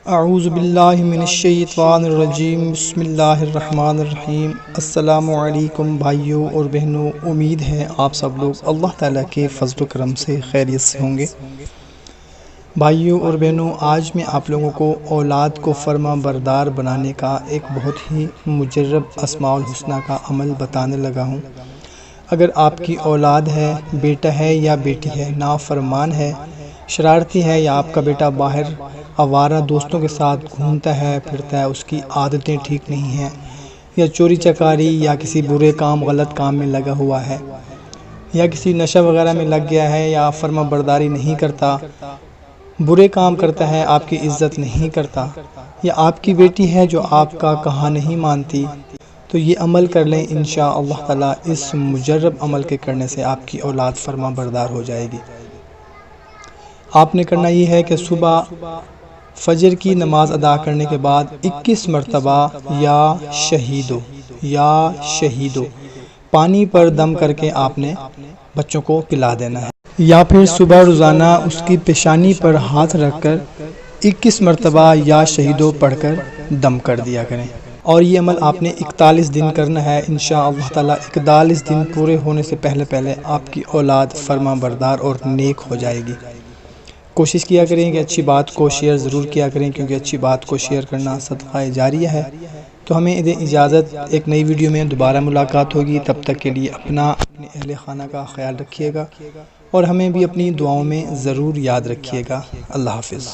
اعوذ باللہ من الشیطان الرجیم، بسم اللہ الرحمن الرحیم۔ السلام علیکم بھائیوں اور بہنوں، امید ہے آپ سب لوگ اللہ تعالیٰ کے فضل و کرم سے خیریت سے ہوں گے۔ بھائیوں اور بہنوں، آج میں آپ لوگوں کو اولاد کو فرما بردار بنانے کا ایک بہت ہی مجرب اسماء الحسنہ کا عمل بتانے لگا ہوں۔ اگر آپ کی اولاد ہے، بیٹا ہے یا بیٹی ہے، نافرمان ہے، شرارتی ہے، یا آپ کا بیٹا باہر آوارہ دوستوں کے ساتھ گھومتا ہے پھرتا ہے، اس کی عادتیں ٹھیک نہیں ہیں، یا چوری چکاری یا کسی برے کام غلط کام میں لگا ہوا ہے، یا کسی نشہ وغیرہ میں لگ گیا ہے، یا فرما برداری نہیں کرتا، برے کام کرتا ہے، آپ کی عزت نہیں کرتا، یا آپ کی بیٹی ہے جو آپ کا کہا نہیں مانتی، تو یہ عمل کر لیں، انشاءاللہ تعالی اس مجرب عمل کے کرنے سے آپ کی اولاد فرما بردار ہو جائے گی۔ آپ نے کرنا یہ ہے کہ صبح فجر کی نماز ادا کرنے کے بعد 21 مرتبہ یا شہیدو پانی پر دم کر کے آپ نے بچوں کو پلا دینا ہے، یا پھر صبح روزانہ اس کی پیشانی پر ہاتھ رکھ کر 21 مرتبہ یا شہیدو پڑھ کر دم کر دیا کریں، اور یہ عمل آپ نے 41 دن کرنا ہے۔ انشاءاللہ تعالی 41 دن پورے ہونے سے پہلے آپ کی اولاد فرما بردار اور نیک ہو جائے گی۔ کوشش کیا کریں کہ اچھی بات کو شیئر ضرور کیا کریں، کیونکہ اچھی بات کو شیئر کرنا صدقہ جاریہ ہے۔ تو ہمیں دیں اجازت، ایک نئی ویڈیو میں دوبارہ ملاقات ہوگی، تب تک کے لیے اپنے اہل خانہ کا خیال رکھیے گا، اور ہمیں بھی اپنی دعاؤں میں ضرور یاد رکھیے گا۔ اللہ حافظ۔